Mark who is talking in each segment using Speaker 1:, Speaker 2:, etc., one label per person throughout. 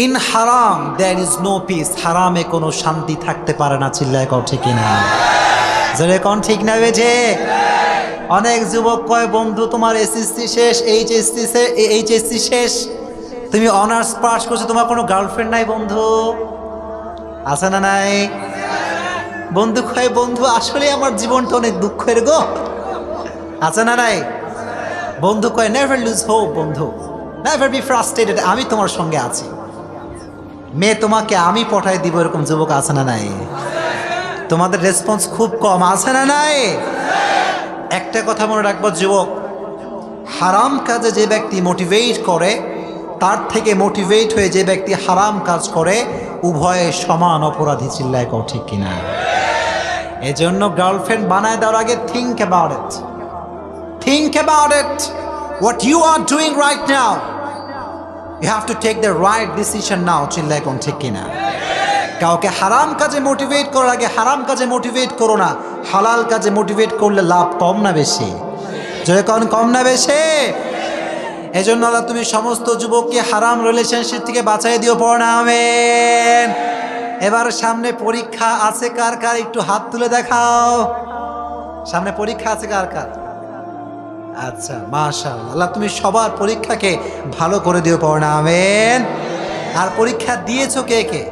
Speaker 1: In হারাম there is no piece, হারামে কোনো শান্তি থাকতে পারে না। চিল্লায় কও ঠিক কিনা? জোরে কোন ঠিক না বেঠে? অনেক যুবক কয় বন্ধু তোমার এসএসসি শেষ, এইচএসসি শেষ, তুমি অনার্স পাস করছো, তোমার কোনো গার্লফ্রেন্ড নাই বন্ধু? আছে না নাই? বন্ধু কয় বন্ধু আসলে আমার জীবনটা অনেক দুঃখের গো। আছে না নাই? বন্ধু কয় নেভার লুজ হোপ, বন্ধু নেভার বি ফ্রাস্ট্রেটেড, আমি তোমার সঙ্গে আছি, মেয়ে তোমাকে আমি পটাই দিব, এরকম যুবক আছে না নাই? তোমাদের রেসপন্স খুব কম, আছে না নাই? একটা কথা মনে রাখবো যুবক, হারাম কাজে যে ব্যক্তি মোটিভেট করে তার থেকে মোটিভেট হয়ে যে ব্যক্তি হারাম কাজ করে উভয়ে সমান অপরাধী। চিল্লায় কও ঠিক কিনা? এজন্য গার্লফ্রেন্ড বানায় দেওয়ার আগে think about it, think about it, what you are doing right now, you have to take the right decision now. চিল্লায় কোন ঠিক কিনা? কাউকে হারাম কাজে মোটিভেট করার আগে হারাম কাজে মোটিভেট করো না, হালাল কাজে মোটিভেট করলে লাভ কম না বেশি? যদি কম না বেশি? এজন্য আল্লাহ তুমি সমস্ত যুবককে হারাম রিলেশনশিপ থেকে বাঁচাই দিও, পড়না আমিন। এবার সামনে পরীক্ষা আছে কার কার, একটু হাত তুলে দেখাও। সামনে পরীক্ষা আছে কার কার? আচ্ছা মাশাআল্লাহ, আল্লাহ তুমি সবার পরীক্ষাকে ভালো করে দিও, পড়না আমিন। আর পরীক্ষা দিয়েছো কে কে?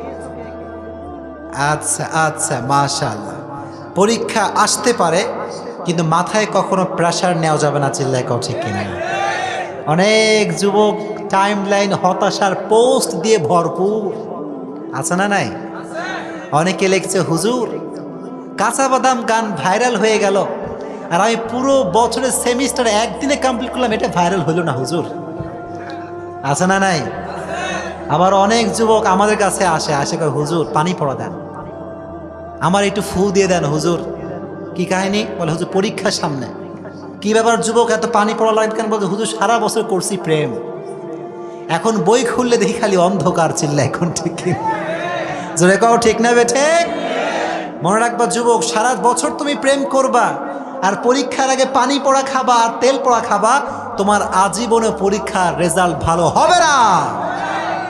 Speaker 1: আচ্ছা আচ্ছা মাশাআল্লাহ। পরীক্ষা আসতে পারে কিন্তু মাথায় কখনো প্রেশার নেওয়া যাবে না। চিল্লায় কও ঠিক কিনা? অনেক যুবক টাইম লাইন হতাশার পোস্ট দিয়ে ভরপুর, আছে না নাই? অনেকে লিখছে হুজুর কাঁচা বাদাম গান ভাইরাল হয়ে গেল, আর আমি পুরো বছরের সেমিস্টার একদিনে কমপ্লিট করলাম, এটা ভাইরাল হলো না হুজুর। আছে না নাই? আবার অনেক যুবক আমাদের কাছে আসে কয় হুজুর পানি পড়া দেন, আমার একটু ফু দিয়ে দেন হুজুর। কি কাহিনী? বলে হুজুর পরীক্ষার সামনে। কি ব্যাপার যুবক এত পানি পড়া লাগে কেন? বলছে হুজুর সারা বছর করছি প্রেম, এখন বই খুললে দেখি খালি অন্ধকার। চিল্লা এখন ঠিক কি? জোরে কও ঠিক না বেঠে? মনে রাখবা যুবক, সারা বছর তুমি প্রেম করবা আর পরীক্ষার আগে পানি পড়া খাবা আর তেল পড়া খাবা, তোমার আজীবনে পরীক্ষার রেজাল্ট ভালো হবে না।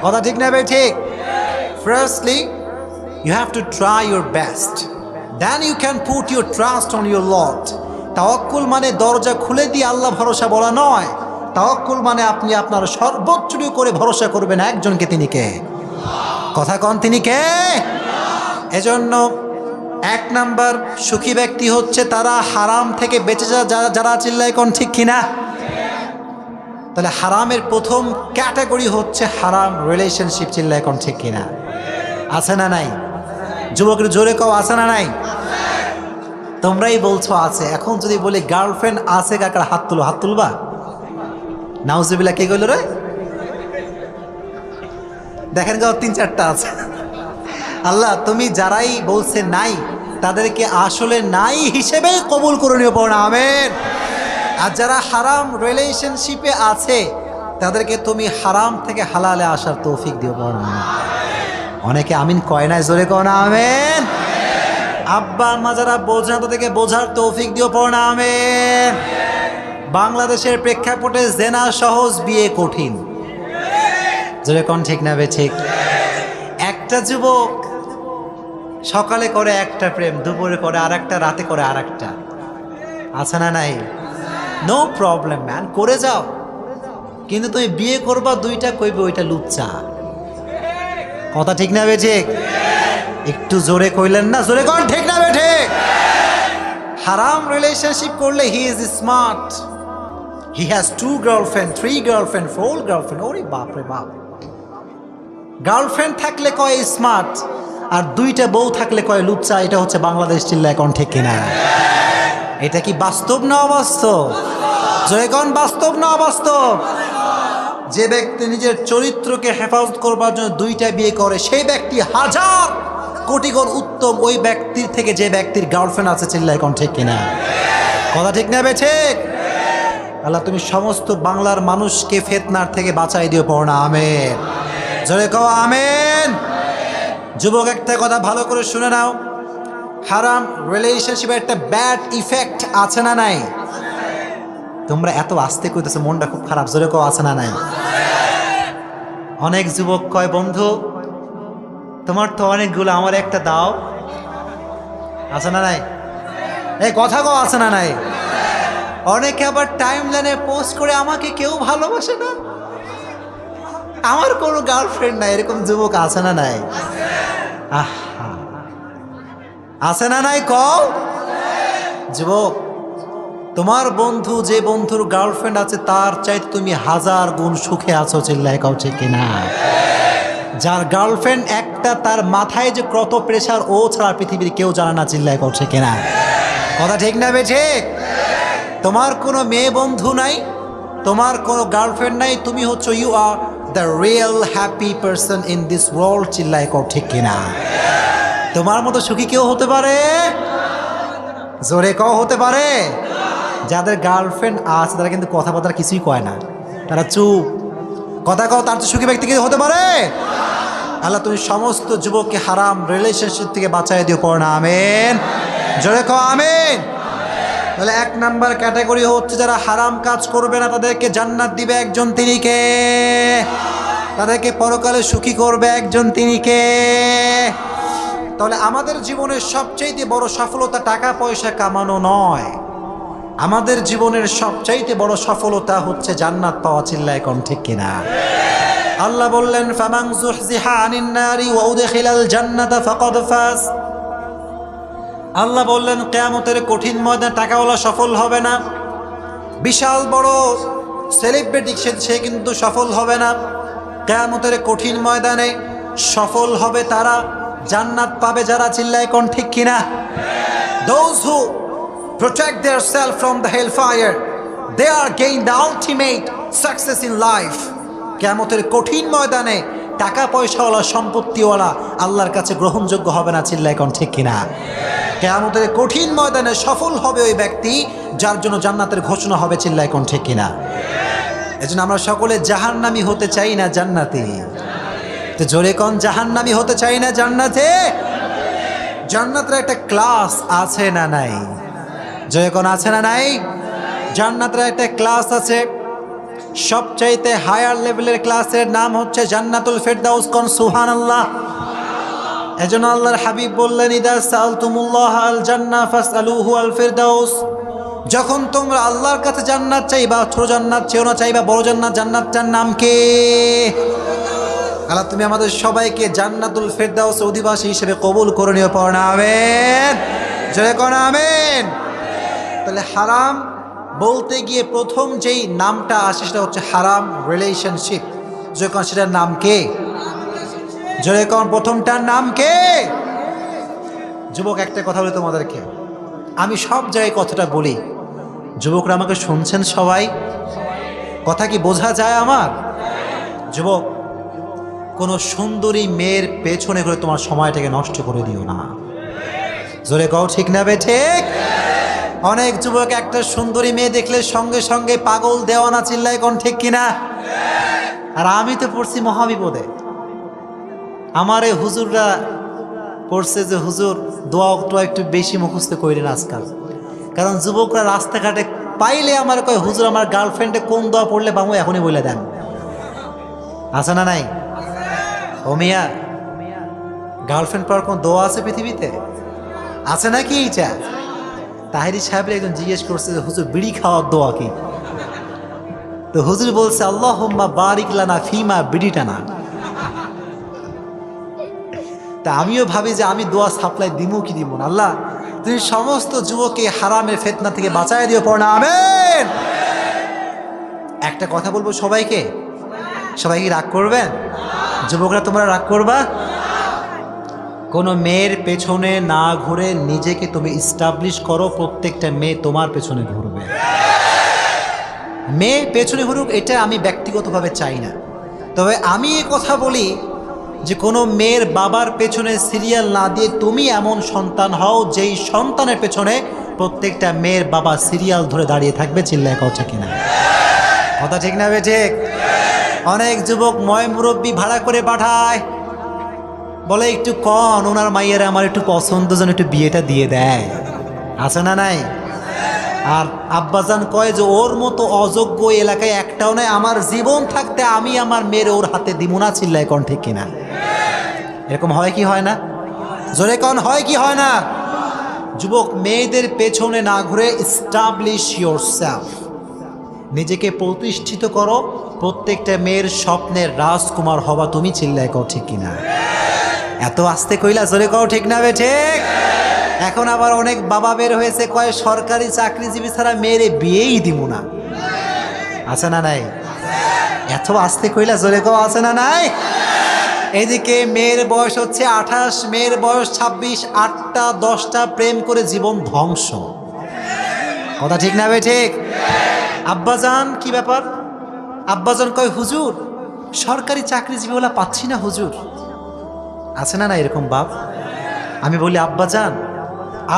Speaker 1: কথা ঠিক না বেঠে? Firstly you have to try your best, then you can put your trust on your Lord. তাওয়াক্কুল মানে দরজা খুলে দিয়ে আল্লাহ ভরসা বলা নয়। তাওয়াক্কুল মানে আপনি আপনার সর্বোচ্চটুকু করে ভরসা করবেন একজনকে, তিনি কে? কথা কন, তিনি কে? এজন্য এক নাম্বার সুখী ব্যক্তি হচ্ছে তারা হারাম থেকে বেঁচে যারা চিল্লায় কোন ঠিক কিনা? তাহলে হারামের প্রথম ক্যাটাগরি হচ্ছে হারাম রিলেশনশিপ। চিল্লায় কোন ঠিক কিনা? আছে না নাই? যুবকের জোরে কও আছে না নাই? তোমরাই বলছো আছে। এখন যদি বলি গার্লফ্রেন্ড আছে কাকার হাত তুলো, হাত তুলবা? নাউজুবিল্লাহ, কে কইল রে? দেখেন গাও 3-4টা আছে। আল্লাহ তুমি যারাই বলছে নাই তাদেরকে আসলে নাই হিসেবে কবুল করে নিও, পড়না আমিন। আর যারা হারাম রিলেশনশিপে আছে তাদেরকে তুমি হারাম থেকে হালালে আসার তৌফিক দিও, পড়না আমিন। অনেকে আমিন কয় নাই, জোরে কও না আমিন। আব্বা আম্মা যারা বোঝা তাদেরকে বোঝার তৌফিক দিও, পড়না আমিন। বাংলাদেশের প্রেক্ষাপটে জেনা সহজ, বিয়ে কঠিন। জোরে কোন ঠিক না বে ঠিক? একটা যুবক সকালে করে একটা প্রেম, দুপুরে করে আরেকটা, রাতে করে আরেকটা। আছে না নাই? নো প্রবলেম ম্যান, করে যাও, কিন্তু তুমি বিয়ে করবা দুইটা, কইবে ওইটা লুচ্চা। কথা ঠিক না বে ঠিক? একটু জোরে কইলেন না, জোরে কোন ঠিক না বে ঠিক? হারাম রিলেশনশিপ করলে he is smart, he has 2 girlfriend, 3 girlfriend, 4 girlfriend. ওরে বাপ রে বাপ! গার্লফ্রেন্ড থাকলে কয় স্মার্ট, আর 2টা বউ থাকলে কয় লুচ্চা। এটা হচ্ছে বাংলাদেশ। চিল্লায় কোন ঠিক কিনা? এটা কি বাস্তব না অবাস্তব? জয় কোন বাস্তব না অবাস্তব? যে ব্যক্তি নিজের চরিত্রকে হেফাজত করবার জন্য 2টা বিয়ে করে সেই ব্যক্তি হাজার কোটি গুণ উত্তম ওই ব্যক্তির থেকে যে ব্যক্তির গার্লফ্রেন্ড আছে। চিল্লায় কোন ঠিক কিনা? কথা ঠিক না বে ঠিক? আল্লাহ তুমি সমস্ত বাংলার মানুষকে ফিতনার থেকে বাঁচাই দিও, পড়না আমিন। জোরে কও আমিন। যুবক একটা কথা ভালো করে শুনে নাও, হারাম রিলেশনশিপের একটা ব্যাড ইফেক্ট আছে না নাই? তোমরা এত আস্তে কইতেছো, মনটা খুব খারাপ। জোরে কও আছে না নাই? অনেক যুবক কয়, বন্ধু তোমার তো অনেকগুলো, আমার একটা দাও। আছে না নাই? এই কথা কও, আছে না নাই? অনেকে আবার টাইম লাইনে পোস্ট করে, আমাকে কেউ ভালোবাসে না, আমার কোনো গার্লফ্রেন্ড নাই। এরকম যুবক আছে না নাই? আহা, আছে না নাই? কও যুবক, তোমার বন্ধু, যে বন্ধুর গার্লফ্রেন্ড আছে তার চাইতে তুমি 1000 গুণ সুখে আছো। চিল্লায় কও ঠিক কিনা? যার গার্লফ্রেন্ড একটা, তার মাথায় যে কত প্রেশার, ও ছাড়া পৃথিবীর কেউ জানে না। চিল্লায় কও ঠিক কিনা? কথা ঠিক না বেঠে? তোমার কোনো মেয়ে বন্ধু নাই, তোমার কোনো গার্লফ্রেন্ড নাই, তুমি হচ্ছে you are the real happy person in this world. চিল্লায় কও ঠিক কিনা? তোমার মতো সুখী কেউ হতে পারে? জোরে কও, হতে পারে? যাদের গার্লফ্রেন্ড আছে তারা কিন্তু কথাবার্তা কিছুই কয় না, তারা চুপ। কথা কও, তার তো সুখী ব্যক্তি কেউ হতে পারে? আল্লাহ তুমি সমস্ত যুবককে হারাম রিলেশনশিপ থেকে বাঁচাই দিও, পড়ো না আমিন। জোরে কও আমিন। তাহলে 1 নাম্বার ক্যাটাগরি হচ্ছে যারা হারাম কাজ করবে না, তাদেরকে জান্নাত দিবে একজন, তিনি কে? তাদেরকে পরকালে সুখী করবে একজন, তিনি কে? তাহলে আমাদের জীবনের সবচাইতে বড় সফলতা টাকা পয়সা কামানো নয়, আমাদের জীবনের সবচাইতে বড় সফলতা হচ্ছে জান্নাত পাওয়া। চিল্লায় কোন ঠিক কিনা? আল্লাহ বললেন, ফামান যুহজিহা আনিন নারি ওয়া উদখিলাল জান্নাতা ফাকাদ ফাজ। আল্লাহ বললেন, কিয়ামতের কঠিন ময়দানে টাকাওয়ালা সফল হবে না, বিশাল বড় সেলিব্রিটি সে কিন্তু সফল হবে না। কিয়ামতের কঠিন ময়দানে সফল হবে তারা, জান্নাত পাবে যারা। চিল্লায় কোন ঠিক কিনা? Those who protect themselves from the hellfire, they are gain the ultimate success in life. কিয়ামতের কঠিন ময়দানে টাকা পয়সাওয়ালা, সম্পত্তিওয়ালা আল্লাহর কাছে গ্রহণযোগ্য হবে না। চিল্লায় কোন ঠিক কিনা? কিয়ামতের কঠিন ময়দানে সফল হবে ওই ব্যক্তি যার জন্য জান্নাতের ঘোষণা হবে। চিল্লায় কোন ঠিক কিনা? এজন্য আমরা সকলে জাহান্নামী হতে চাই না জান্নাতি? তো জোরে কোন, জাহান্নামী হতে চাই না জান্নাতে? জান্নাতের একটা ক্লাস আছে না নাই? জোরে কোন, আছে না নাই? জান্নাতের একটা ক্লাস আছে, সবচাইতে হায়ার লেভেলের ক্লাসের নাম হচ্ছে জান্নাতুল ফেরদাউস। কোন সুবহানাল্লাহ। এজন্য আল্লাহর হাবিব বললেন, ইদা সালতুমুল্লাহ আল জান্নাহ ফাসআলুহু আল ফেরদাউস। যখন তোমরা আল্লাহর কাছে জান্নাত চাইবা, ছোট জান্নাত চেও না, চাইবা বড় জান্নাত। জান্নাতটার নাম কি? আল্লাহ তুমি আমাদের সবাইকে জান্নাতুল ফেরদাউস অধিবাসী হিসেবে কবুল করে নিও, পড়ো না আমিন। জোরে কোন আমিন। তাহলে হারাম বলতে গিয়ে প্রথম যেই নামটা আসে সেটা হচ্ছে হারাম রিলেশনশিপ। জোরে কোন, সেটার নাম কে? জোরে কোন, প্রথমটার নাম কে? যুবক, একটা কথা বলি তোমাদেরকে, আমি সব জায়গায় কথাটা বলি, যুবকরা আমাকে শুনছেন সবাই? কথা কি বোঝা যায় আমার? যুবক, কোনো সুন্দরী মেয়ের পেছনে করে তোমার সময়টাকে নষ্ট করে দিও না। জোরে কও ঠিক না বে ঠিক? অনেক যুবক একটা সুন্দরী মেয়ে দেখলে সঙ্গে সঙ্গে পাগল দেওয়ানা। চিল্লায় কোন ঠিক কিনা? আর আমি তো পড়ছি মহাবিপদে। আমার এই হুজুররা পড়ছে যে হুজুর দোয়া একটু বেশি মুখস্থ করেন আজকাল, কারণ যুবকরা রাস্তাঘাটে পাইলে আমার কয়, হুজুর আমার গার্লফ্রেন্ডে কোন দোয়া পড়লে বামু এখনই বলে দেন। আছে না নাই? ও মিয়া, গার্লফ্রেন্ড পাওয়ার কোন দোয়া আছে পৃথিবীতে? আছে নাকি? এইটা তাহিরি সাহেবের একজন জিজ্ঞেস করছে যে হুজুর বিড়ি খাওয়ার দোয়া কি? তো হুজুর বলছে, আল্লাহুম্মা বারিক লানা ফিমা বিড়িটানা। তা আমিও ভাবি যে আমি দোয়া সাপ্লাই দিমু কি দিব না। আল্লাহ তুমি সমস্ত যুবককে হারামের ফিতনা থেকে বাঁচায় দিও, পড়ো না আমিন। একটা কথা বলবো সবাইকে, সবাই কি রাগ করবেন? যুবকরা তোমরা রাগ করবা? কোনো মেয়ের পেছনে না ঘুরে নিজেকে তুমি ইস্টাবলিশ করো, প্রত্যেকটা মেয়ে তোমার পেছনে ঘুরবে। মেয়ে পেছনে ঘুরুক এটা আমি ব্যক্তিগতভাবে চাই না, তবে আমি এ কথা বলি যে কোনো মেয়ের বাবার পেছনে সিরিয়াল না দিয়ে তুমি এমন সন্তান হও যেই সন্তানের পেছনে প্রত্যেকটা মেয়ের বাবা সিরিয়াল ধরে দাঁড়িয়ে থাকবে। চিল্লায় কথা কিনা? কথা ঠিক না? ঠিক। অনেক যুবক ময় মুরব্বী ভাড়া করে পাঠায়, বলে একটু কন ওনার মাইয়েরা আমার একটু পছন্দ, যেন একটু বিয়েটা দিয়ে দেয়। আছে না নাই? আর আব্বাজান কয় যে ওর মতো অযোগ্য এলাকায় একটাও নাই, আমার জীবন থাকতে আমি আমার মেয়ের ওর হাতে দিব না। চিল্লায় কোন ঠিক কিনা? এরকম হয় কি হয় না? জোরে কোন হয় কি হয় না? যুবক, মেয়েদের পেছনে না ঘুরে এস্টাবলিশ ইয়োরসেলফ, নিজেকে প্রতিষ্ঠিত করো। প্রত্যেকটা মেয়ের স্বপ্নের রাজকুমার হবা তুমি। চিল্লায় কও ঠিক কিনা? এত আস্তে কইলা, জোরে কও ঠিক না বে ঠিক? এখন আবার অনেক বাবা বের হয়েছে, কয় সরকারি চাকরিজীবী ছাড়া মেয়েরে বিয়েই দিব না। আছে না নাই? এত আস্তে কইলা, জোরে কও আছে না নাই? এদিকে মেয়ের বয়স হচ্ছে 28, মেয়ের বয়স 26, 8টা 10টা প্রেম করে জীবন ধ্বংস। কথা ঠিক না বে ঠিক? আব্বাজান কি ব্যাপার? আব্বাজান কয় হুজুর সরকারি চাকরিজীবীওয়ালা পাচ্ছি না হুজুর। আছে না না এরকম বাপ? আমি বলি আব্বাজান,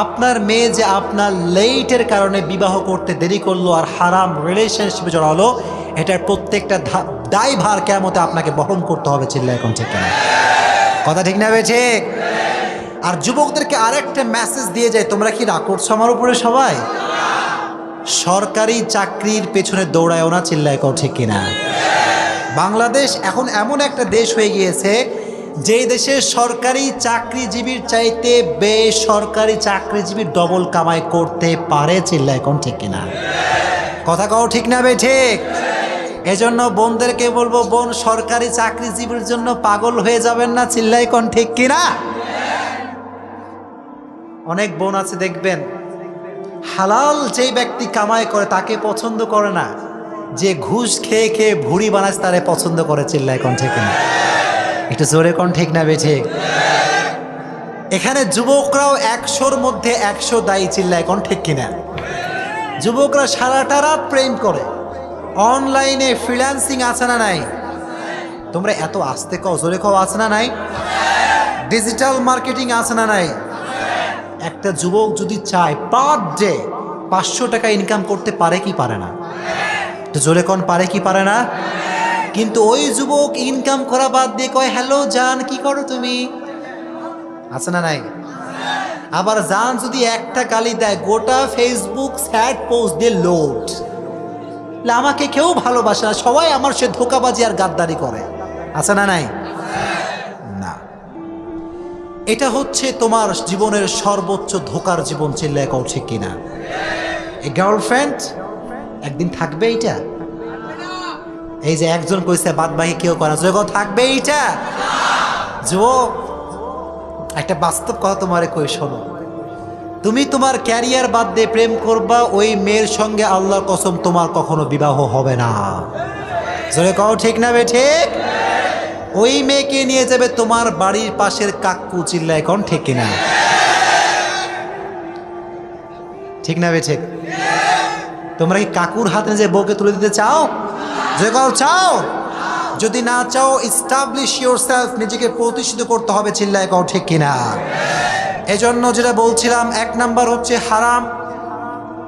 Speaker 1: আপনার মেয়ে যে আপনার লেটের কারণে বিবাহ করতে দেরি করলো আর হারাম রিলেশনশিপে জড়ালো, এটার প্রত্যেকটা দায়ভার কিয়ামতে আপনাকে বহন করতে হবে। চিল্লা এখন ঠিক না? কথা ঠিক না বে ঠিক? আর যুবকদেরকে আরেকটা মেসেজ দিয়ে যায়, তোমরা কি রাগ করছো আমার উপরে সবাই? সরকারি চাকরির পেছনে দৌড়ায়ও না। চিল্লায় কও ঠিক কিনা? বাংলাদেশ এখন এমন একটা দেশ হয়ে গিয়েছে যেই দেশে সরকারি চাকরিজীবীর চাইতে বেসরকারি চাকরিজীবীর ডবল কামাই করতে পারে। চিল্লায় কোন ঠিক কিনা? কথা কও ঠিক না বে ঠিক? এজন্য বোনদেরকে বলবো, বোন সরকারি চাকরিজীবীর জন্য পাগল হয়ে যাবেন না। চিল্লায় কোন ঠিক কিনা? অনেক বোন আছে দেখবেন, হালাল যেই ব্যক্তি কামাই করে তাকে পছন্দ করে না, যে ঘুষ খেয়ে খেয়ে ভুড়ি বানায় তারে পছন্দ করে। চিল্লায় কোন ঠিক কিনা? একটু জোরে কোন ঠিক না বে ঠিক? এখানে যুবকরাও 100-র মধ্যে 100 দায়ী। চিল্লায় কোন ঠিক কিনা? যুবকরা সারাটা রাত প্রেম করে, অনলাইনে ফ্রিল্যান্সিং আছে না নাই? তোমরা এত আস্তে কও, জোরে কও আছে না নাই? ডিজিটাল মার্কেটিং আছে না নাই? একটা যুবক যদি চায় পার ডে 500 টাকা ইনকাম করতে পারে কি পারে না? তো জোরে কোন পারে কি পারে না? কিন্তু ওই যুবক ইনকাম করা বাদ দিয়ে কয় হ্যালো জান কি করো তুমি? আছে না নাই? আবার জান যদি একটা গালি দেয়, গোটা ফেসবুক স্যাড পোস্ট দিয়ে লোড, আমাকে কেউ ভালোবাসে না, সবাই আমার সে ধোকাবাজি আর গাদ্দারি করে। আছে না নাই? না, এটা হচ্ছে তোমার জীবনের সর্বোচ্চ ধোকার জীবন। চিল্লায় কও ঠিক কিনা? এই গার্লফ্রেন্ড একদিন থাকবে এইটা? এই যে একজন কইছে বাদ বাকি কেউ করে না, যখন থাকবে এইটা? যুবক, একটা বাস্তব কথা তোমারে কই শোনো, তুমি তোমার ক্যারিয়ার বাদ দিয়ে প্রেম করবা, ওই মেয়ের সঙ্গে আল্লাহর কসম তোমার কখনো বিবাহ হবে না। জোরে কও ঠিক না বে ঠিক? ওই মেয়েকে নিয়ে যাবে তোমার বাড়ির পাশের কাকু। চিল্লায় কোন ঠিক কিনা? ঠিক না বে ঠিক? তোমরা কি কাকুর হাতে যে বউকে তুলে দিতে চাও? যে কাউ চাও? যদি না চাও, এস্টাবলিশ ইয়োরসেলফ, নিজেকে প্রতিষ্ঠিত করতে হবে। চিল্লায় কও ঠিক কিনা? এজন্য যেটা বলছিলাম, 1 নাম্বার হচ্ছে হারাম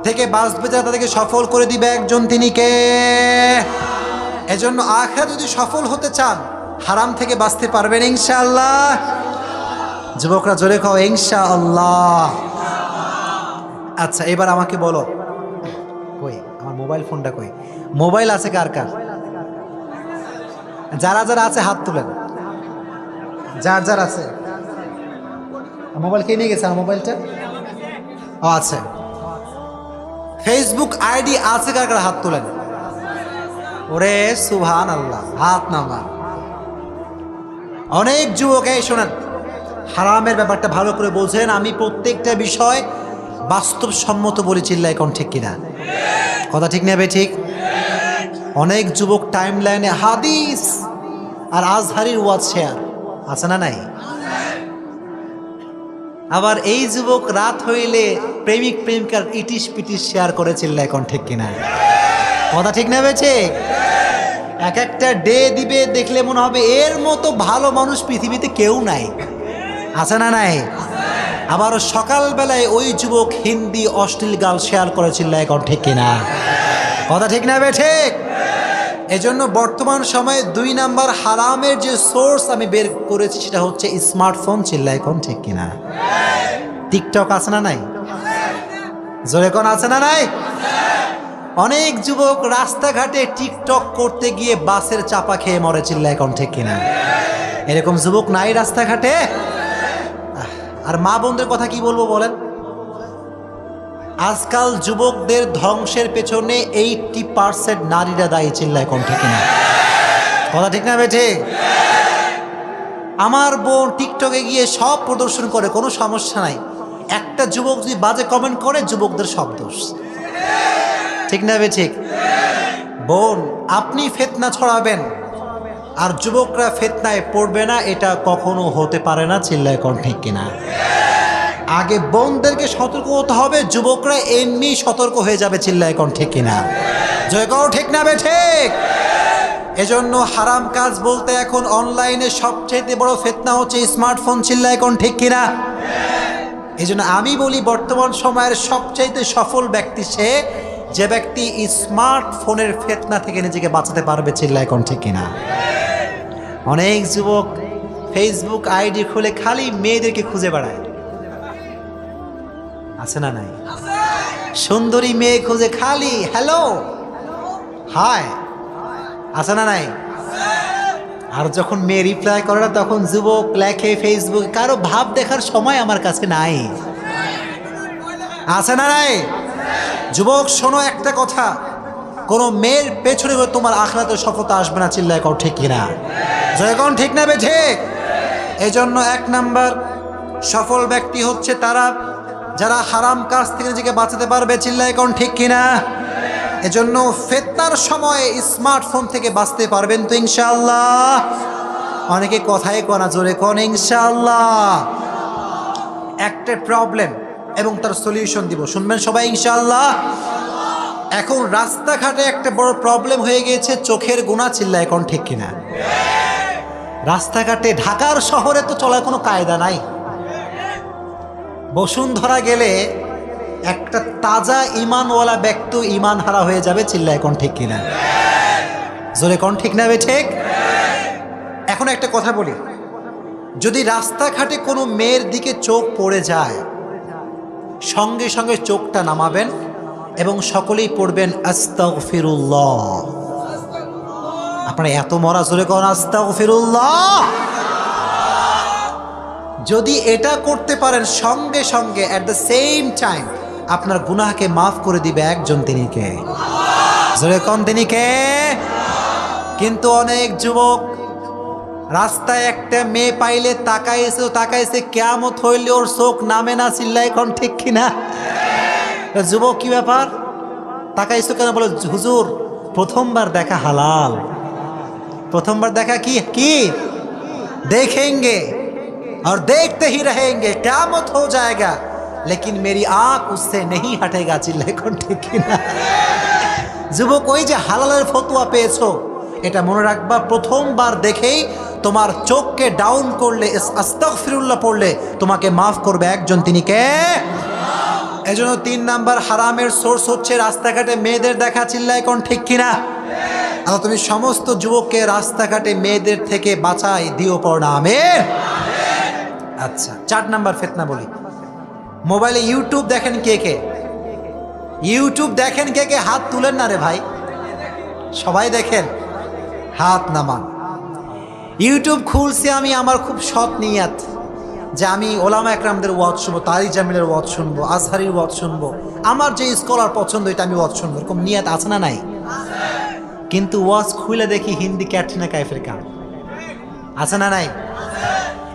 Speaker 1: থেকে বাঁচবে যারা, তাদেরকে সফল করে দিবে একজন, তিনি কে? এজন্য আখিরাতে যদি সফল হতে চান, হারাম থেকে বাঁচতে পারবেন ইনশাআল্লাহ। যুবকরা জোরে কও ইনশাআল্লাহ। আচ্ছা, এবার আমাকে বলো, কই আমার মোবাইল ফোনটা কই? মোবাইল আছে কার কার? যারা যারা আছে হাত তুলেন। যার যার আছে। মোবাইল কে নিয়ে গেছে আমার মোবাইলটা? ও আছে। ফেসবুক আইডি আছে কার কার? হাত তুলেন। ওরে সুবহানাল্লাহ, হাত নামা। অনেক যুবক, এই শোনেন, হারামের ব্যাপারটা ভালো করে বোঝেন। আমি প্রত্যেকটা বিষয় বাস্তবসম্মত বলি। চিল্লায় কোন ঠিক কিনা? কথা ঠিক নেবে ঠিক? অনেক যুবক টাইম লাইনে হাদিস আর আজহারির ওয়াজ শেয়ার, আছে না নাই? আবার এই যুবক রাত হইলে প্রেমিক প্রেমিকার ইটিস পিটিস শেয়ার করে। চিল্লায় কোন ঠিক কিনা? কথা ঠিক নেবে ঠিক? এক একটা ডে দিবে, দেখলে মনে হবে এর মতো ভালো মানুষ পৃথিবীতে কেউ নাই। আছে না নাই? আবার সকালবেলায় ওই যুবক হিন্দি অশ্লীল গাল শেয়ার করে। চিল্লায় কোন ঠিক কিনা? কথা ঠিক নেবে ঠিক? এজন্য বর্তমান সময়ে 2 নাম্বার হারামের যে সোর্স আমি বের করেছি সেটা হচ্ছে স্মার্টফোন। চিল্লায় কোন ঠিক কিনা? টিকটক আছে না নাই? জোরে কোন আছে না নাই? অনেক যুবক রাস্তাঘাটে টিকটক করতে গিয়ে বাসের চাপা খেয়ে মরে, চিল্লায় কোন ঠিক কিনা? এরকম যুবক নাই রাস্তাঘাটে? আর মা বোনদের কথা কি বলবো বলেন? আজকাল যুবকদের ধ্বংসের পেছনে 80% নারীরা দায়ী, চিল্লায় কোন ঠিক কিনা? কথা ঠিক না বেঠে? আমার বোন টিকটকে গিয়ে সব প্রদর্শন করে, কোনো সমস্যা নাই। একটা যুবক যদি বাজে কমেন্ট করে, যুবকদের সব দোষ, ঠিক না বে ঠিক? বোন, আপনি ফিতনা ছড়াবেন আর যুবকরা ফিতনায় পড়বে না, এটা কখনো হতে পারে না, চিল্লায় কোন ঠিক কিনা? আগে বোনদেরকে সতর্ক হতে হবে, যুবকরা এমনি সতর্ক হয়ে যাবে, চিল্লায় কোন ঠিক কিনা? জয় করো ঠিক না বে ঠিক? এজন্য হারাম কাজ বলতে এখন অনলাইনে সবচেয়ে বড় ফিতনা হচ্ছে স্মার্টফোন, চিল্লায় কোন ঠিক কিনা? এজন্য আমি বলি, বর্তমান সময়ের সবচাইতে সফল ব্যক্তি সে যে ব্যক্তি স্মার্টফোনের ফিতনা থেকে নিজেকে বাঁচাতে পারবে, চিল্লায় কোন ঠিক কিনা? অনেক যুবক ফেসবুক আইডি খুলে খালি মেয়েদেরকে খুঁজে বেড়ায়, আছে না নাই? সুন্দরী মেয়ে খুঁজে খালি হ্যালো হাই, আছে না নাই? আর যখন মেয়ে রিপ্লাই করে না, তখন যুবক লেখে ফেসবুকে, কারো ভাব দেখার সময় আমার কাছে নাই, আছে না নাই? যুবক শোনো একটা কথা, কোনো মেয়ের পেছনে তোমার আখরাতে সফলতা আসবে না, চিল্লায় কও ঠিক কিনা? যখন ঠিক না বে ঠিক? এজন্য 1 নাম্বার সফল ব্যক্তি হচ্ছে তারা যারা হারাম কাজ থেকে নিজেকে বাঁচাতে পারবে, চিল্লায় কোন ঠিক কিনা? এজন্য ফিতনার সময় স্মার্টফোন থেকে বাঁচতে পারবেন তো ইনশাআল্লাহ? অনেকে কথাই কনা, জোরে কোন ইনশাআল্লাহ? একটা প্রবলেম এবং তার সলিউশন দিব, শুনবেন সবাই ইনশাআল্লাহ? এখন রাস্তাঘাটে একটা বড় প্রবলেম হয়ে গিয়েছে, চোখের গুণা, চিল্লায় কোন ঠিক কিনা? রাস্তাঘাটে ঢাকার শহরে তো চলার কোনো কায়দা নাই। বসুন্ধরা গেলে একটা তাজা ইমানওয়ালা ব্যক্তি ইমান হারা হয়ে যাবে, চিল্লায় কোন ঠিক কিনা? জোরে কোন ঠিক না বে ঠিক? এখন একটা কথা বলি, যদি রাস্তাঘাটে কোনো মেয়ের দিকে চোখ পড়ে যায়, সঙ্গে সঙ্গে চোখটা নামাবেন এবং সকলেই পড়বেন আস্তাগফিরুল্লাহ। আপনারা এত মরা, জোরে কোন আস্তাগফিরুল্লাহ। যদি এটা করতে পারেন, সঙ্গে সঙ্গে অ্যাট দ্য সেম টাইম আপনার গুনাহকে মাফ করে দিবে একজন, তিনি কে? জোরে কোন তিনি কে? কিন্তু অনেক যুবক রাস্তায় একটা মেয়ে পাইলে তাকাইছে, কিয়ামত হইলে ওর চোখ নামে না, চিল্লায় কোন ঠিক কিনা? যুবক কি ব্যাপার, তাকাইছো কেন? বলে হুজুর, প্রথমবার দেখা হালাল, প্রথমবার দেখা কি কি देखेंगे और देखते ही रहेंगे, क़यामत हो जाएगा लेकिन मेरी आँख उससे नहीं हटेगा, चिल्लाए कोन ठीक किना? যুবক, ওই যে হালালের ফতোয়া পেয়েছো, এটা মনে রাখবা, প্রথমবার দেখেই তোমার চোখকে ডাউন করলে, আস্তাগফিরুল্লাহ পড়লে তোমাকে মাফ করবে একজন, তিনি কে? এজন্য 3 নাম্বার হারামের সোর্স হচ্ছে রাস্তাঘাটে মেয়েদের দেখা, চিল্লায় কোন ঠিক কিনা? আল্লাহ তুমি সমস্ত যুবককে রাস্তাঘাটে মেয়েদের থেকে বাঁচাই দিও, পড়না আমিন। আচ্ছা, 4 নাম্বার ফিতনা বলি, মোবাইলে ইউটিউব দেখেন কে কে? ইউটিউব দেখেন কে কে? হাত তুলেন না রে ভাই, সবাই দেখেন, হাত নামান। ইউটিউব খুলছি আমি, আমার খুব সৎ নিয়াত যে আমি ওলামা একরামদের ওয়াজ শুনবো, তারিক জামিলের ওয়াজ শুনবো, আজহারির ওয়াজ শুনবো, আমার যে স্কলার পছন্দ এটা আমি ওয়াজ শুনবো, এরকম নিয়াত আছে না নাই? কিন্তু ওয়াজ খুলে দেখি হিন্দি ক্যাটরিনা কাইফের গান, আছে না নাই?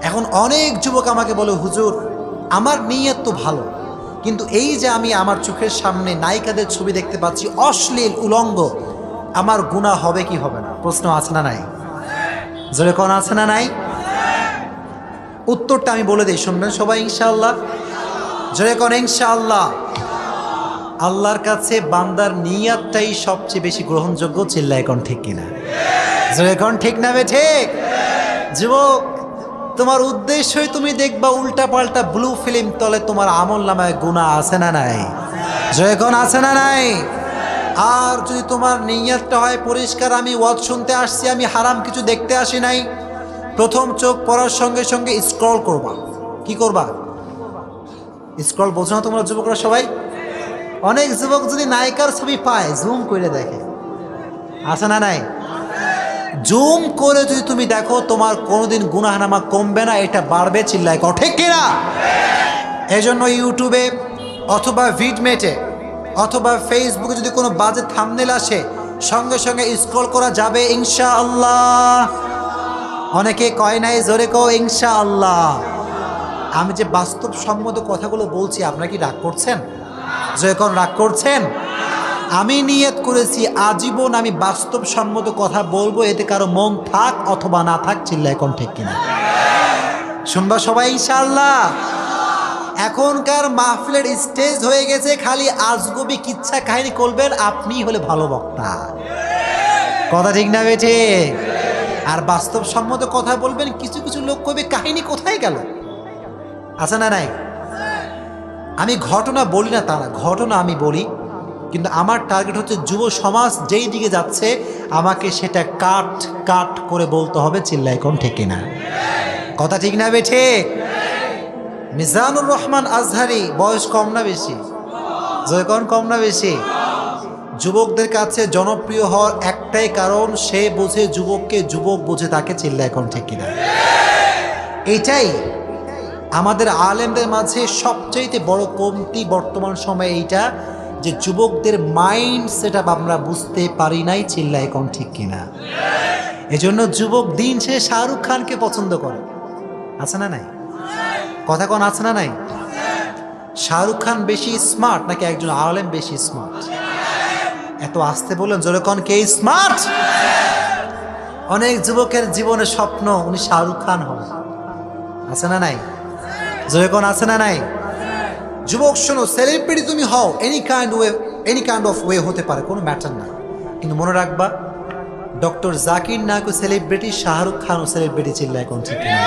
Speaker 1: এখন অনেক যুবক আমাকে বলে, হুজুর আমার নিয়ত তো ভালো, কিন্তু এই যে আমি আমার চোখের সামনে নায়িকাদের ছবি দেখতে পাচ্ছি, অশ্লীল উলঙ্গ, আমার গুনাহ হবে কি হবে না? প্রশ্ন আছে না নাই? জোরে কোন আছে না নাই? উত্তরটা আমি বলে দিই, শুনবেন সবাই ইনশাআল্লাহ? জোরে কোন ইনশাআল্লাহ? আল্লাহর কাছে বান্দার নিয়াতটাই সবচেয়ে বেশি গ্রহণযোগ্য, চিল্লায় কোন ঠিক কিনা? জোরে কোন ঠিক না বে ঠিক? যুবক, তোমার উদ্দেশ্যই তুমি দেখবা উল্টা পাল্টা ব্লু ফিল্ম তলে তোমার আমল নামায় গুনাহ আছে না নাই? জোরে কোন আছে না নাই? আর যদি তোমার নিয়তটা হয় পরিষ্কার, আমি ওয়াজ শুনতে আসছি, আমি হারাম কিছু দেখতে আসি নাই, প্রথম চোখ পড়ার সঙ্গে সঙ্গে স্ক্রল করবা। কি করবা? স্ক্রল বোঝো না তোমরা যুবকরা সবাই? অনেক যুবক যদি নায়িকার ছবি পায় জুম করে দেখে, আছে না নাই? জুম করে যদি তুমি দেখো তোমার কোনোদিন গুনাহনামা কমবে না, এটা বাড়বে, চিল্লায় কও ঠিক কিনা? এজন্য ইউটিউবে অথবা ভিডমেটে অথবা ফেসবুকে যদি কোনো বাজে থাম্বনেল আসে সঙ্গে সঙ্গে স্ক্রল করা যাবে ইনশাআল্লাহ। অনেকে কয় নাই, জোরে কও ইনশাআল্লাহ। আমি যে বাস্তবসম্মত কথাগুলো বলছি আপনারা কি রাগ করছেন? যখন রাগ করছেন, আমি নিয়ত করেছি আজীবন আমি বাস্তবসম্মত কথা বলবো, এতে কারো মন থাক অথবা না থাক, চিল্লায় কোন ঠিক কিনা? শুনবা সবাই ইনশাআল্লাহ? এখনকার মাহফিলের স্টেজ হয়ে গেছে খালি আজগবি কিচ্ছা কাহিনী করবেন, আপনি হলে ভালো বক্তা। কথা ঠিক না বেঠে? আর বাস্তবসম্মত কথা বলবেন, কিছু কিছু লোক কইবে কাহিনী কোথায় গেল, আছে না নাই? আমি ঘটনা বলি না তা না, ঘটনা আমি বলি, কিন্তু আমার টার্গেট হচ্ছে যুব সমাজ যেই দিকে যাচ্ছে আমাকে সেটা কাট কাট করে বলতে হবে, চিল্লায় কোন ঠিক কিনা? কথা ঠিক না বেঠে? মিজানুর রহমান আজহারি বয়স কম না বেশি? যখন কম না বেশি? যুবকদের কাছে জনপ্রিয় হওয়ার একটাই কারণ, সে বোঝে যুবককে, যুবক বোঝে তাকে, চিল্লায় কোন ঠিক কিনা? এইটাই আমাদের আলেমদের মাঝে সবচাইতে বড় কমতি বর্তমান সময়ে, এইটা যে যুবকদের মাইন্ড সেটআপ আমরা বুঝতে পারি নাই, চিল্লায় কোন ঠিক কিনা? এজন্য যুবক দিন শেষে শাহরুখ খানকে পছন্দ করে, আছে না নাই? কথা কোন আছে না নাই? শাহরুখ খান বেশি স্মার্ট নাকি একজন আলেম বেশি স্মার্ট? এত আসতে বললেন, জোরে কোন কে স্মার্ট? অনেক যুবকের জীবনে স্বপ্ন উনি শাহরুখ খান হবে, আছে না নাই? জোরে কোন আছে না নাই? যুবক শোনো, সেলিব্রিটি তুমি হও, এনি কাইন্ড অফ ওয়ে হতে পারে, কোনো ম্যাটার না, কিন্তু মনে রাখবা doctor Zakir Naik celebrity, Shahrukh খানও celebrity, চিল্লায় কোন ঠিক কিনা?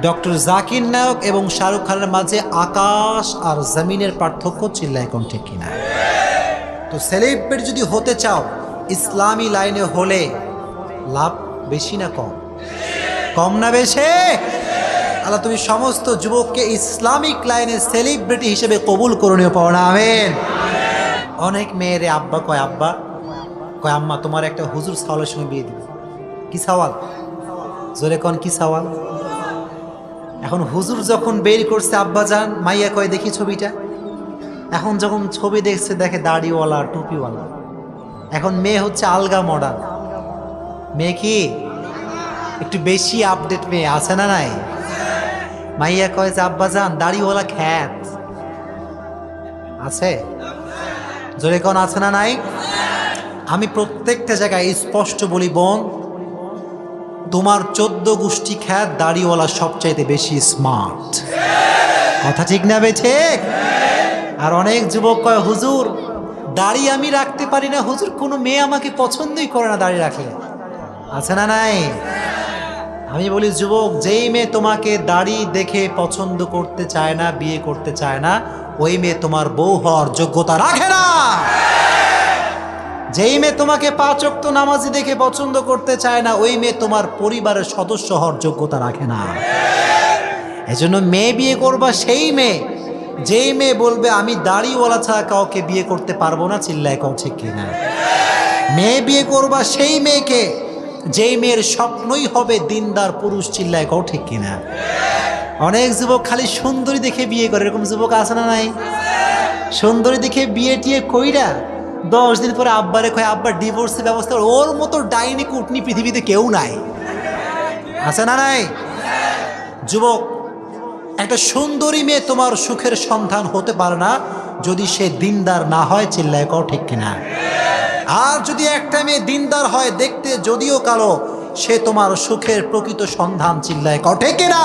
Speaker 1: ডক্টর জাকির নায়ক এবং শাহরুখ খানের মাঝে আকাশ আর জমিনের পার্থক্য, চিল্লায় কোন ঠিক কিনা? তো সেলিব্রিটি যদি হতে চাও ইসলামী লাইনে হলে লাভ বেশি না কম? কম না বেশি? আল্লাহ তুমি সমস্ত যুবককে ইসলামিক লাইনে সেলিব্রিটি হিসেবে কবুল করণীয় পাও না, আমিন। অনেক মেয়েরে আব্বা কয়, আব্বা কয় আম্মা তোমার একটা হুজুর সাওয়ালের সঙ্গে বিয়ে দিবে। কি সাওয়াল? জোরে কোন কি সাওয়াল? এখন হুজুর যখন বের করছে আব্বা যান, মাইয়া কয় দেখি ছবিটা। এখন যখন ছবি দেখছে দেখে দাড়িওয়ালা টুপিওয়ালা। এখন মেয়ে হচ্ছে আলগা মডার্ন মেয়ে, কি একটু বেশি আপডেট মেয়ে, আছে না নাই? মাইয়া কয় যে আব্বা যান দাড়িওয়ালা খ্যাত আছে, জোরে কোন আছে না নাই? আমি প্রত্যেকটা জায়গায় স্পষ্ট বলি, বোন তোমার 14 গোষ্ঠী খ্যাত দাড়িওয়ালা সবচাইতে বেশি স্মার্ট, কথা ঠিক না বেঠে? আর অনেক যুবক কয় হুজুর দাড়ি আমি রাখতে পারি না, হুজুর কোনো মেয়ে আমাকে পছন্দই করে না দাড়ি রাখলে, আছে না নাই? আমি বলি যুবক, যেই মেয়ে তোমাকে দাড়ি দেখে পছন্দ করতে চায় না, বিয়ে করতে চায় না, ওই মেয়ে তোমার বউ হওয়ার যোগ্যতা রাখে না। যেই মেয়ে তোমাকে 5 ওয়াক্ত নামাজি দেখে পছন্দ করতে চায় না, ওই মেয়ে তোমার পরিবারের সদস্য হওয়ার যোগ্যতা রাখে না। এজন্য মেয়ে বিয়ে করবা সেই মেয়ে, যেই মেয়ে বলবে আমি দাড়িওয়ালা ছাড়া কাউকে বিয়ে করতে পারবো না, চিল্লায় কও ঠিক কিনা? মেয়ে বিয়ে করবা সেই মেয়েকে যেই মেয়ের স্বপ্নই হবে দিনদার পুরুষ, চিল্লায় কও ঠিক কিনা? অনেক যুবক খালি সুন্দরী দেখে বিয়ে করে, এরকম যুবক আছে না নাই? সুন্দরী দেখে বিয়ে টিয়ে কইরা 10 দিন পরে আব্বারে কয় আব্বা ডিভোর্সের ব্যবস্থা, ওর মতো ডাইনি কুটনি পৃথিবীতে কেউ নাই, আছে না নাই? যুবক, একটা সুন্দরী মেয়ে তোমার সুখের সন্ধান হতে পারে না যদি সে দিনদার না হয়, চিল্লায় কও ঠিক কিনা? আর যদি একটা মেয়ে দিনদার হয়, দেখতে যদিও কালো, সে তোমার সুখের প্রকৃত সন্ধান, চিল্লায় কও ঠিক কিনা?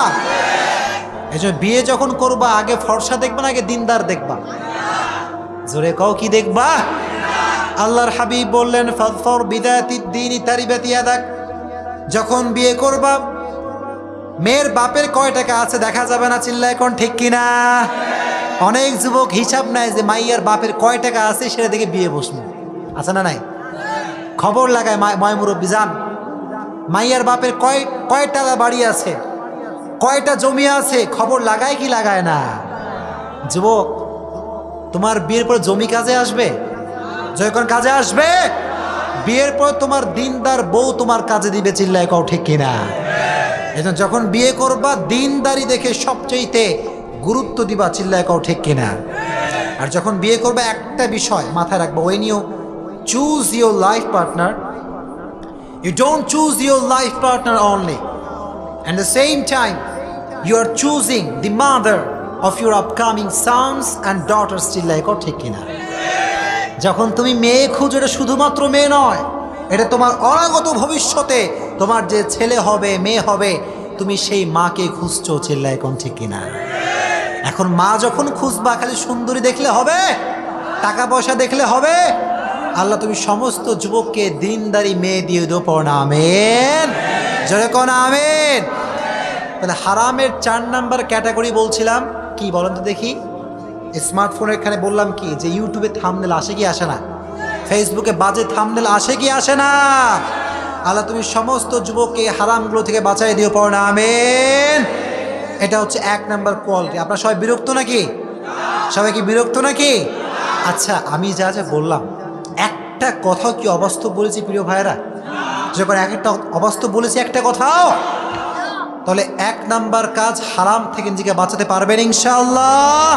Speaker 1: এজন্য বিয়ে যখন করবা আগে ফর্সা দেখবা না, আগে দিনদার দেখবা, জোরে কও কি দেখবা? আল্লাহর হাবিব বললেন ফাযফর বিযাতিদ দীনি তারিবাত ইয়াদাক, যখন বিয়ে করবা মেয়ের বাপের কয় টাকা আছে দেখা যাবে না, চিল্লায় কোন ঠিক কিনা? অনেক যুবক হিসাব নেয় যে মাইয়ার বাপের কয় টাকা আছে সেটা দেখে বিয়ে বসবো, আছে না নাই? খবর লাগায় ময় মুরব্বি যান, মাইয়ার বাপের কয়টা বাড়ি আছে, কয়টা জমি আছে, খবর লাগায় কি লাগায় না? যুবক তোমার বিয়ের পর জমি কাজে আসবে? যখন কাজে আসবে, বিয়ের পর তোমার দিনদার বউ তোমার কাজে দিবে, চিল্লায় কও ঠিক কিনা? এজন্য যখন বিয়ে করবা দিনদারি দেখে সবচেয়েতে গুরুত্ব দিবা, চিল্লায় কও ঠিক কিনা? আর যখন বিয়ে করবে একটা বিষয় মাথায় রাখবো, when you choose your life partner, you don't choose your life partner only, and the same time you are choosing the mother of your upcoming sons and daughters, চিল্লায় কও ঠিক কিনা? যখন তুমি মেয়ে খুঁজো, এটা শুধুমাত্র মেয়ে নয়, এটা তোমার অনাগত ভবিষ্যতে তোমার যে ছেলে হবে মেয়ে হবে, তুমি সেই মাকে খুঁজছো, চিল্লায় কোন ঠিক কিনা? এখন মা যখন খুঁজবা খালি সুন্দরী দেখলে হবে, টাকা পয়সা দেখলে হবে? আল্লাহ তুমি সমস্ত যুবককে দিনদারি মেয়ে দিয়ে দেও, পড়না আমিন, জোরে কোন আমিন। তাহলে হারামের 4 নাম্বার ক্যাটাগরি বলছিলাম কি বলেন তো দেখি? স্মার্টফোনের এখানে বললাম কি যে ইউটিউবে থাম্বনেল আসে কি আসে না, ফেসবুকে বাজে থাম্বনেল আসে কি আসে না? আল্লাহ তুমি সমস্ত যুবককে হারামগুলো থেকে বাঁচাই দিও, পড়না আমিন। এটা হচ্ছে 1 নাম্বার কোয়ালিটি। আপনারা সবাই বিরক্ত নাকি? সবাই কি বিরক্ত নাকি? আচ্ছা, আমি যা যা বললাম একটা কথাও কি অবাস্তব বলেছি প্রিয় ভাইয়েরা? যখন একটা অবাস্তব বলেছি একটা কথাও, তাহলে 1 নাম্বার কাজ হারাম থেকে নিজেকে বাঁচাতে পারবেন ইনশাআল্লাহ।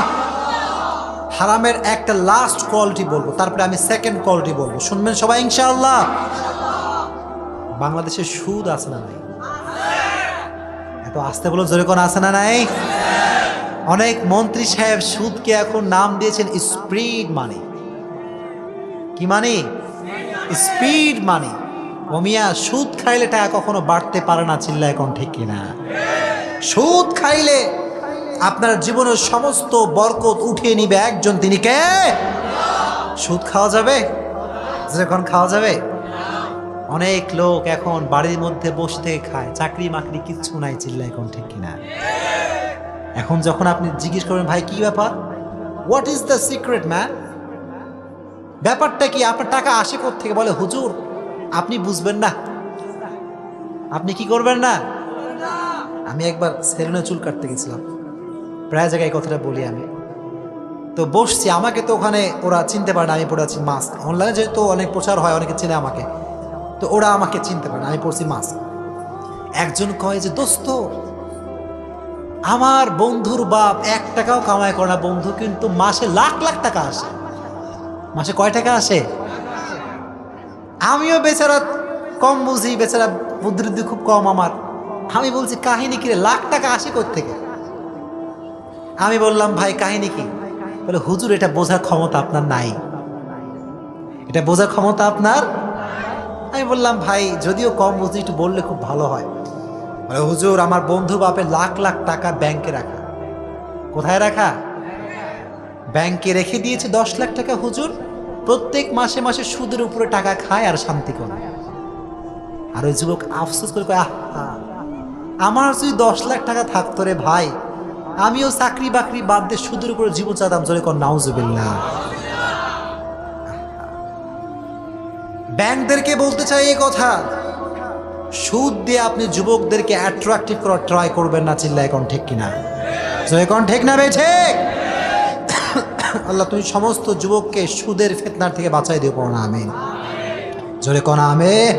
Speaker 1: হারামের একটা লাস্ট কোয়ালিটি বলবো, তারপরে আমি সেকেন্ড কোয়ালিটি বলবো, শুনবেন সবাই ইনশাআল্লাহ। বাংলাদেশে সুদ আছে না নাই? এত আসতে বলো, জোরে কোন আছে না নাই? অনেক মন্ত্রী সাহেব সুদকে এখন নাম দিয়েছেন স্পিড মানি। কি মানি? স্পিড মানি। ওমিয়া, সুদ খাইলে টাকা কখনো বাড়তে পারে না, চিল্লায় এখন ঠিক কিনা? সুদ খাইলে আপনার জীবনের সমস্ত বরকত উঠিয়ে নিবে একজন, তিনি কে? সুদ খাওয়া যাবে? যখন খাওয়া যাবে? অনেক লোক এখন বাড়ির মধ্যে বসে থেকে খায়, চাকরি মাকরি কিচ্ছু নাই, চিল্লায় এখন ঠিক কিনা? এখন যখন আপনি জিজ্ঞেস করবেন ভাই কি ব্যাপার, what is the secret man, ব্যাপারটা কি, আপনার টাকা আসে কোত্থেকে? বলে হুজুর আপনি বুঝবেন না। আপনি কি করবেন না? আমি একবার সেলুনে চুল কাটতে গেছিলাম, প্রায় জায়গায় কথাটা বলি আমি, তো বসছি, আমাকে তো ওখানে ওরা চিনতে পারে না, আমি পড়ে আছি মাস্ক। অনলাইনে যেহেতু অনেক প্রচার হয়, অনেকে চিনে আমাকে, তো ওরা আমাকে চিনতে পারে না, আমি পড়ছি মাস্ক। একজন কয় যে দোস্ত, আমার বন্ধুর বাপ 1 টাকাও কামাই করে না, বন্ধু কিন্তু মাসে লাখ লাখ টাকা আসে। মাসে কয় টাকা আসে? আমিও বেচারা কম বুঝি, বেচারা বুদ্ধি খুব কম আমার। আমি বলছি কাহিনী কি রে, লাখ টাকা আসে কোত্থেকে? আমি বললাম ভাই কাহিনী কি? বলে হুজুর এটা বোঝার ক্ষমতা আপনার নাই, এটা বোঝার ক্ষমতা আপনার। আমি বললাম ভাই যদিও কম বুঝি, একটু বললে খুব ভালো হয়। বলে হুজুর আমার বন্ধু বাপের লাখ লাখ টাকা ব্যাংকে রাখা। কোথায় রাখা? ব্যাংকে রেখে দিয়েছে 10 লাখ টাকা হুজুর, প্রত্যেক মাসে মাসে সুদের উপরে টাকা খায় আর শান্তি করে। আর ওই যুবক আফসোস করে কয়, আহা আমার যদি 10 লাখ টাকা থাকতো রে ভাই, আমিও চাকরি বাকরি বাদ দিয়ে সুদের উপরে জীবন চাইতাম, জোরে কর নাউজুবিল্লাহ। ব্যাংকদেরকে বলতে চাই এই কথা, সুদ দিয়ে আপনি যুবকদেরকে অ্যাট্রাকটিভ করার ট্রাই করবেন না, চিল্লা এখন ঠিক কিনা? এখন ঠিক না ভাই? ঠিক। আল্লাহ তুমি সমস্ত যুবককে সুদের ফিতনার থেকে বাঁচাই দিও, পড়না আমিন, জোরে কোন আমিন।